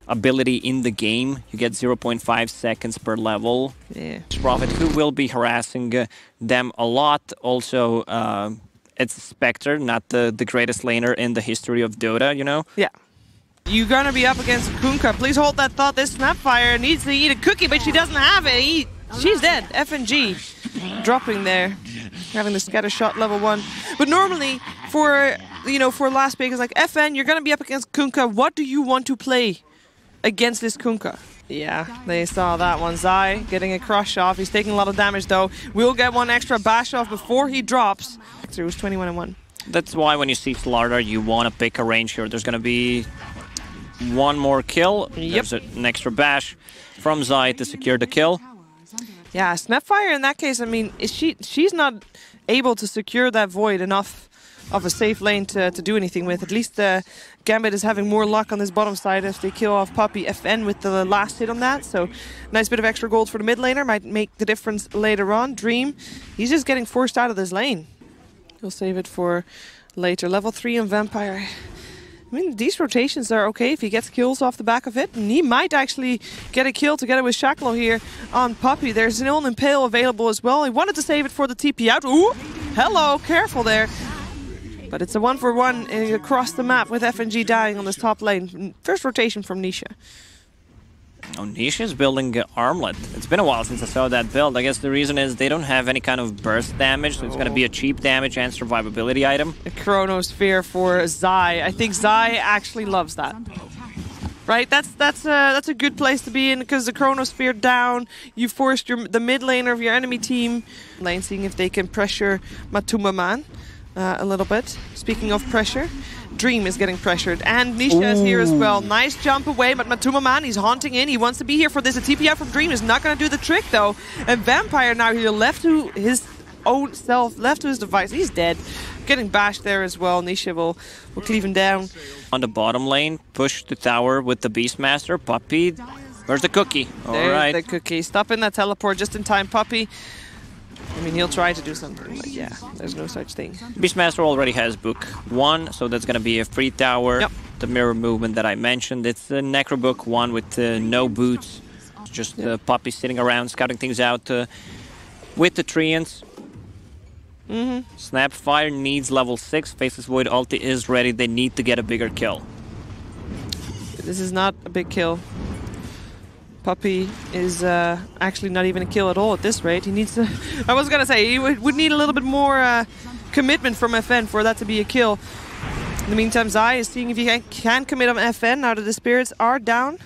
ability in the game. You get 0.5 seconds per level. Yeah. Prophet, who will be harassing them a lot. Also, it's Spectre, not the greatest laner in the history of Dota, you know? Yeah. You're gonna be up against Kunkka. Please hold that thought. This Snapfire needs to eat a cookie, but she doesn't have it. She's dead. FNG dropping there, having the scatter shot level 1. But normally, for last pick, it's like FN, you're gonna be up against Kunkka. What do you want to play against this Kunkka? Yeah, they saw that one. Zai getting a crush off. He's taking a lot of damage though. We'll get one extra bash off before he drops. It was 21-1. That's why when you see Slardar, you want to pick a range here. There's gonna be one more kill. Yep. There's an extra bash from Zai to secure the kill. Yeah, Snapfire in that case, I mean, she's not able to secure that void enough of a safe lane to do anything with. At least Gambit is having more luck on this bottom side if they kill off Puppey FN with the last hit on that. So nice bit of extra gold for the mid laner, might make the difference later on. Dream, he's just getting forced out of this lane. He'll save it for later. Level 3 on Vampire. I mean, these rotations are okay if he gets kills off the back of it. And he might actually get a kill together with Shacklo here on Puppey. There's an old Impale available as well. He wanted to save it for the TP out. Ooh, hello, careful there. But it's a 1-for-1 across the map with FNG dying on this top lane. First rotation from Nisha. Oh, Nisha's building Armlet. It's been a while since I saw that build. I guess the reason is they don't have any kind of burst damage, so it's going to be a cheap damage and survivability item. A Chronosphere for Zai. I think Zai actually loves that. Right? That's a good place to be in, because the Chronosphere down, you forced the mid laner of your enemy team lane, seeing if they can pressure Matumaman a little bit. Speaking of pressure, Dream is getting pressured, and Nisha is here as well. Nice jump away, but Matumaman, he's haunting in. He wants to be here for this. A TP out from Dream is not going to do the trick, though. And Vampire now here, left to his own self, left to his device. He's dead. Getting bashed there as well. Nisha will cleave him down. On the bottom lane, push the tower with the Beastmaster. Puppey, where's the cookie? There's Alright. the cookie. Stopping that teleport just in time, Puppey. I mean, he'll try to do something, but yeah, there's no such thing. Beastmaster already has book 1, so that's going to be a free tower. Yep. The mirror movement that I mentioned, it's a Necro book 1 with no boots. Just Puppey sitting around, scouting things out with the Treants. Snapfire needs level 6. Faceless Void ulti is ready. They need to get a bigger kill. This is not a big kill. Puppey is actually not even a kill at all at this rate. He needs to... I was going to say, he would need a little bit more commitment from FN for that to be a kill. In the meantime, Zai is seeing if he can commit on FN now that the spirits are down.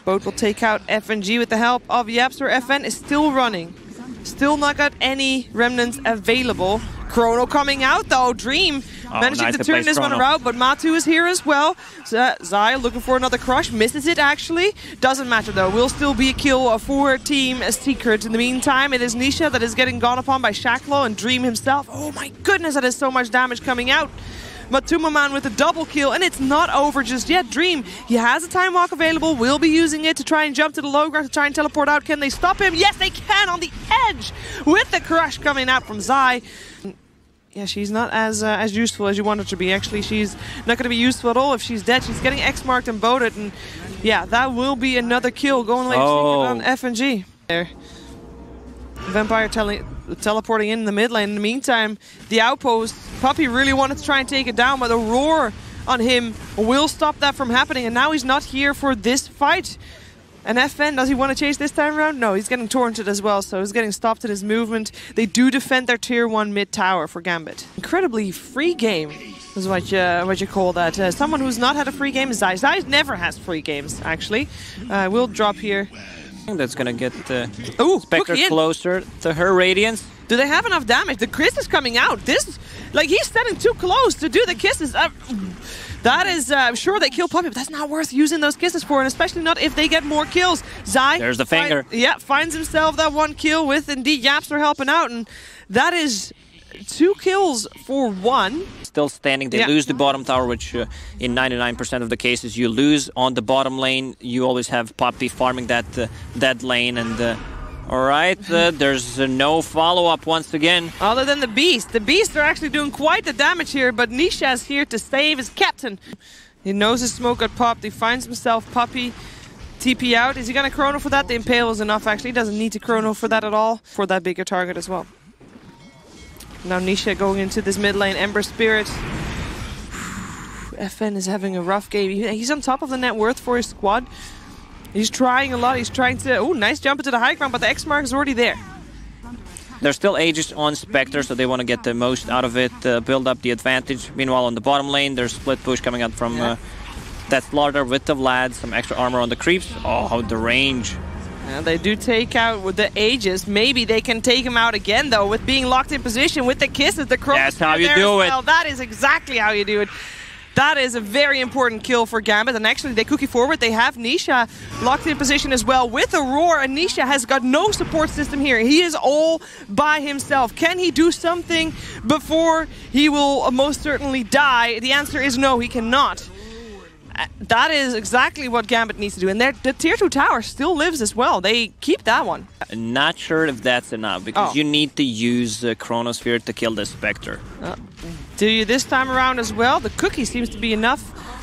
Boat will take out FNG with the help of Yapster. FN is still running. Still not got any remnants available. Chrono coming out though. Dream managing to turn this one around, but Matu is here as well. Zai looking for another crush. Misses it actually. Doesn't matter though. Will still be a kill for Team Secret. In the meantime, it is Nisha that is getting gone upon by Shacklo and Dream himself. Oh my goodness, that is so much damage coming out. Matumaman with a double kill, and it's not over just yet. Dream, he has a time walk available, will be using it to try and jump to the low ground to try and teleport out. Can they stop him? Yes, they can on the edge with the crush coming out from Zai. Yeah, she's not as useful as you want her to be. Actually, she's not going to be useful at all if she's dead. She's getting X-marked and boated, and yeah, that will be another kill going late on FNG. There. Vampire teleporting in the mid lane. In the meantime, the outpost, Puppey really wanted to try and take it down, but a roar on him will stop that from happening, and now he's not here for this fight. And FN, does he want to chase this time around? No, he's getting torrented as well, so he's getting stopped in his movement. They do defend their tier 1 mid tower for Gambit. Incredibly free game is what you call that. Someone who's not had a free game is Zai. Zai never has free games, actually. We'll drop here. That's gonna get Spectre closer to her Radiance. Do they have enough damage? The kiss is coming out. This, like, he's standing too close to do the kisses. That is, I'm sure they kill Puppey, but that's not worth using those kisses for, and especially not if they get more kills. Zai, there's the finger. Finds himself that one kill with indeed Yapster helping out, and that is 2 kills for 1. Still standing. They lose the bottom tower, which in 99% of the cases you lose. On the bottom lane, you always have Puppey farming that lane, and alright, there's no follow-up once again. Other than the Beast. The Beasts are actually doing quite the damage here, but Nisha's here to save his captain. He knows his smoke got popped. He finds himself Puppey. TP out. Is he going to chrono for that? The Impale is enough, actually. He doesn't need to chrono for that at all. For that bigger target as well. Now Nisha going into this mid lane. Ember Spirit. FN is having a rough game. He's on top of the net worth for his squad. He's trying a lot. He's trying to... Oh, nice jump into the high ground, but the X-Mark is already there. There's still Aegis on Spectre, so they want to get the most out of it, build up the advantage. Meanwhile, on the bottom lane, there's split push coming out from that Slaughter with the Vlad. Some extra armor on the creeps. Oh, the range. And they do take out with the Aegis. Maybe they can take him out again, though, with being locked in position with the kisses. The Chronos. That's how you do it. That is exactly how you do it. That is a very important kill for Gambit, and actually they cookie forward. They have Nisha locked in position as well with a roar, and Nisha has got no support system here. He is all by himself. Can he do something before he will most certainly die? The answer is no, he cannot. That is exactly what Gambit needs to do, and the tier 2 tower still lives as well. They keep that one. Not sure if that's enough, because you need to use Chronosphere to kill the Spectre. Do you this time around as well? The cookie seems to be enough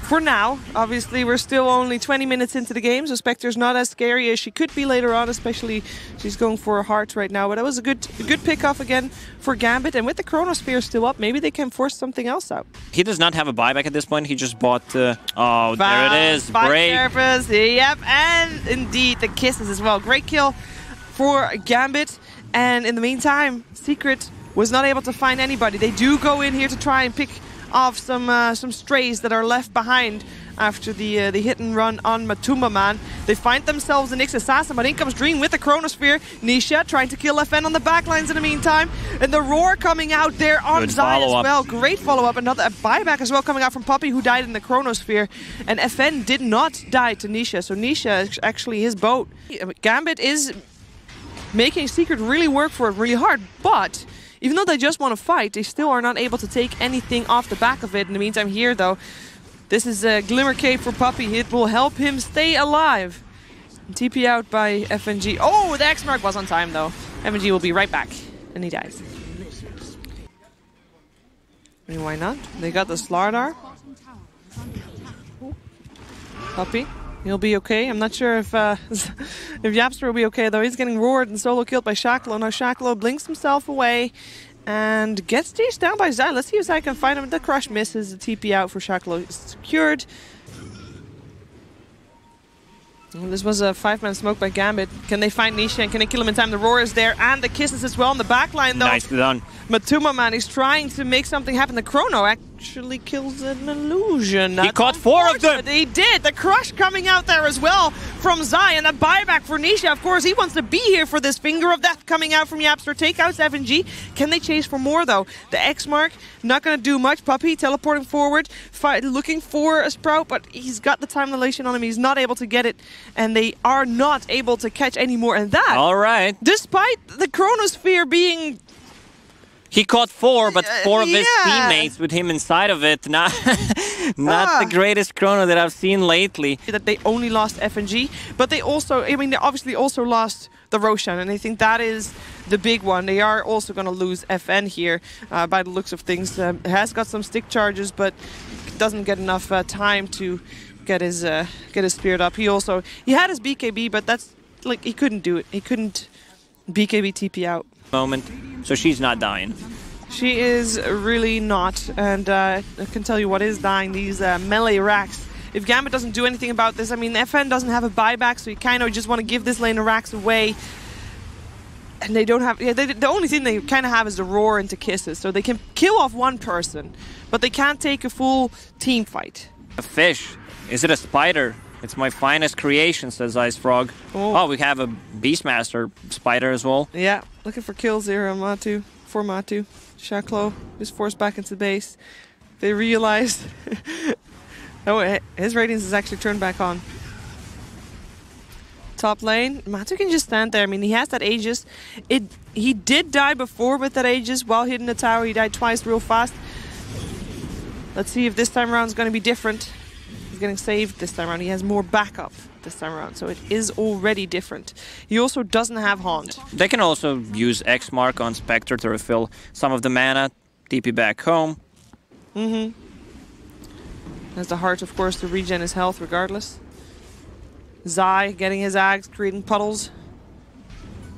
for now. Obviously, we're still only 20 minutes into the game, so Spectre's not as scary as she could be later on, especially she's going for a heart right now. But that was a good pick-off again for Gambit, and with the Chronosphere still up, maybe they can force something else out. He does not have a buyback at this point. He just bought... oh, there it is. Break. Surface. Yep, and indeed the kisses as well. Great kill for Gambit, and in the meantime, Secret was not able to find anybody. They do go in here to try and pick off some strays that are left behind after the hit and run on Matuma Man. They find themselves a Nyx Assassin, but in comes Dream with the Chronosphere. Nisha trying to kill FN on the backlines in the meantime. And the roar coming out there on Zai as well. Great follow-up. Another buyback as well coming out from Puppey, who died in the Chronosphere. And FN did not die to Nisha, so Nisha is actually his boat. Gambit is making Secret really work for it really hard, but even though they just want to fight, they still are not able to take anything off the back of it. In the meantime here, though, this is a Glimmer Cape for Puppey. It will help him stay alive. TP out by FNG. Oh, the X-Mark was on time, though. FNG will be right back, and he dies. I mean, why not? They got the Slardar. Puppey. He'll be okay. I'm not sure if Yapster will be okay, though. He's getting roared and solo killed by Shaklo. Now Shaklo blinks himself away and gets chased down by Zai. Let's see if Zai can find him. The crush misses. The TP out for Shaklo is secured. Well, this was a 5-man smoke by Gambit. Can they find Nisha and can they kill him in time? The roar is there and the kisses as well on the back line, though. Nicely done. Matuma Man is trying to make something happen. The Chrono actually kills an illusion. He caught 4 of them. He did. The crush coming out there as well from Zai, and a buyback for Nisha. Of course, he wants to be here for this finger of death coming out from Yapster. Takeouts FNG. Can they chase for more, though? The X-Mark, not going to do much. Puppey teleporting forward, looking for a Sprout, but he's got the time dilation on him. He's not able to get it, and they are not able to catch any more. And that, all right, despite the Chronosphere being... He caught 4, but 4 of his teammates with him inside of it. Not the greatest Chrono that I've seen lately. That they only lost FNG, but they also, I mean, they obviously also lost the Roshan, and I think that is the big one. They are also going to lose FN here by the looks of things. Has got some stick charges, but doesn't get enough time to get his spirit up. He had his BKB, but that's like he couldn't do it. He couldn't BKB TP out. Moment, so she's not dying. She is really not, and I can tell you what is dying, these melee racks. If Gambit doesn't do anything about this, I mean, FN doesn't have a buyback, so you kind of just want to give this lane of racks away. And they don't have, the only thing they kind of have is the roar into kisses, so they can kill off one person, but they can't take a full team fight. A fish. Is it a spider? It's my finest creation, says Ice Frog. Oh, we have a Beastmaster spider as well. Yeah, looking for kills here on Matu. For Matu. Shaklo is forced back into base. They realized... oh, his radiance is actually turned back on. Top lane. Matu can just stand there. I mean, he has that Aegis. He did die before with that Aegis while hitting the tower. He died twice real fast. Let's see if this time around is going to be different. He's getting saved this time around. He has more backup this time around, so it is already different. He also doesn't have Haunt. They can also use X-Mark on Spectre to refill some of the mana, TP back home. Has the heart, of course, to regen his health regardless. Zai getting his ags, creating puddles.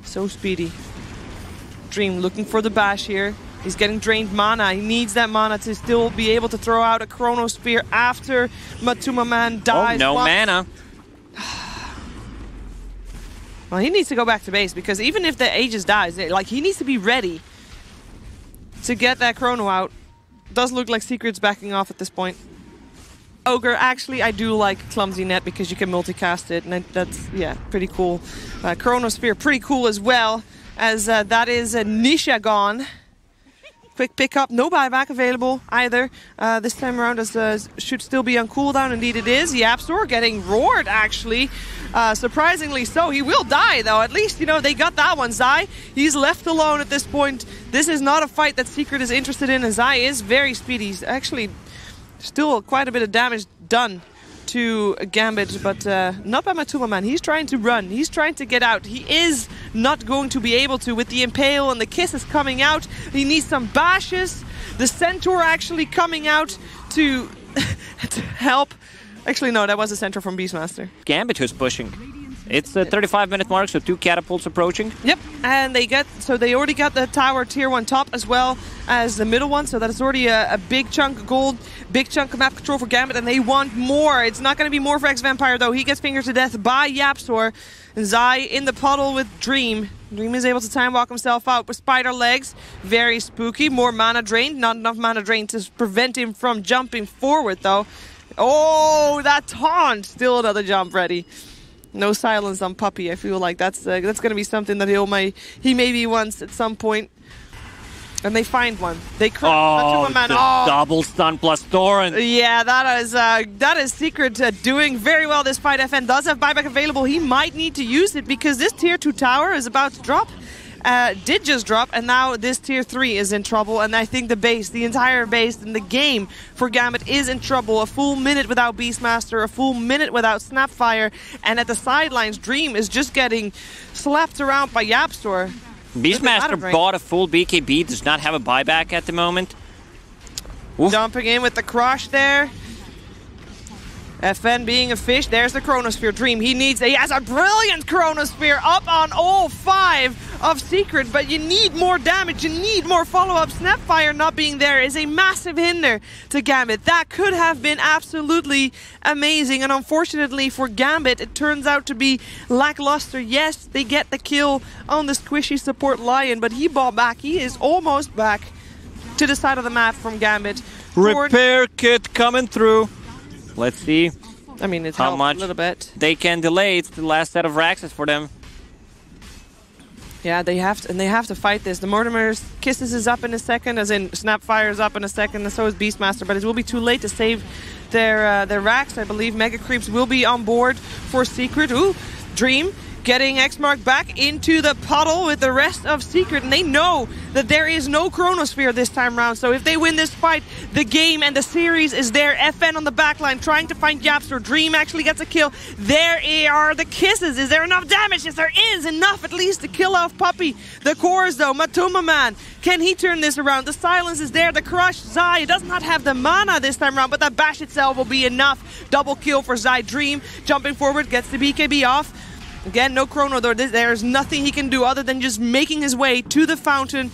So speedy. Dream looking for the bash here. He's getting drained mana. He needs that mana to still be able to throw out a Chronosphere after Matuma Man dies. Oh, no mana. Well, he needs to go back to base because even if the Aegis dies, like, he needs to be ready to get that Chrono out. Does look like Secret's backing off at this point. Ogre, actually, I do like Clumsy Net because you can multicast it, and that's, yeah, pretty cool. Chronosphere, pretty cool as well, as that is Nisha gone. Quick pickup, no buyback available either. This time around, as should still be on cooldown. Indeed it is. YapzOr getting roared, actually. Surprisingly so. He will die, though. At least, you know, they got that one. Zai, he's left alone at this point. This is not a fight that Secret is interested in, and Zai is very speedy. He's actually still quite a bit of damage done to Gambit, but not by Matuma Man. He's trying to run. He's trying to get out. He is not going to be able to with the Impale and the Kisses coming out. He needs some bashes. The Centaur actually coming out to, to help. Actually, no, that was a Centaur from Beastmaster. Gambit who's pushing. It's the 35-minute mark, so 2 catapults approaching. Yep, and they already got the tower tier 1 top as well as the middle one, so that's already a big chunk of gold, big chunk of map control for Gambit, and they want more. It's not going to be more for X-Vampire, though. He gets fingered to death by YapzOr. And Zai in the puddle with Dream. Dream is able to time walk himself out with spider legs. Very spooky. More mana drained. Not enough mana drained to prevent him from jumping forward, though. Oh, that taunt! Still another jump ready. No silence on Puppy. I feel like that's going to be something that he maybe wants at some point. And they find one. They crush Man. Double stun plus Torrent. Yeah, that is Secret doing very well this fight. FN does have buyback available. He might need to use it because this tier 2 tower is about to drop. Did just drop, and now this tier 3 is in trouble, and I think the entire base in the game for Gambit is in trouble. A full minute without Beastmaster, a full minute without Snapfire, and at the sidelines, Dream is just getting slapped around by YapzOr. Beastmaster bought a full BKB, does not have a buyback at the moment. Oof. Jumping in with the crush there. FN being a fish, there's the Chronosphere. Dream, he has a brilliant Chronosphere up on all 5 of Secret, but you need more damage, you need more follow-up. Snapfire not being there is a massive hinder to Gambit. That could have been absolutely amazing, and unfortunately for Gambit, it turns out to be lackluster. Yes, they get the kill on the squishy support Lion, but he bought back. He is almost back to the side of the map from Gambit. Repair kit coming through. Let's see. I mean, it's how much a little bit. They can delay. It's the last set of Raxes for them. Yeah, they have to fight this. The Mortimer's Kisses is up in a second, as in Snapfire is up in a second, and so is Beastmaster. But it will be too late to save their Rax. I believe Mega Creeps will be on board for Secret. Ooh, Dream getting Xmark back into the puddle with the rest of Secret, and they know that there is no Chronosphere this time around, so if they win this fight, the game and the series is there. FN on the backline trying to find YapzOr. Dream actually gets a kill. There are the Kisses. Is there enough damage? Yes, there is enough at least to kill off Puppy. The cores, though, Matuma Man, can he turn this around? The silence is there. The crush, Zai does not have the mana this time around, but that bash itself will be enough. Double kill for Zai. Dream jumping forward, gets the BKB off. Again, no Chrono, though. There's nothing he can do other than just making his way to the fountain.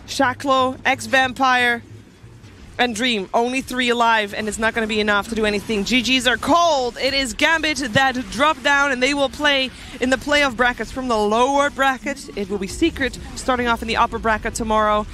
Shaklo, X-Vampire, and Dream. Only 3 alive, and it's not going to be enough to do anything. GGs are called. It is Gambit that drop down, and they will play in the playoff brackets from the lower bracket. It will be Secret starting off in the upper bracket tomorrow.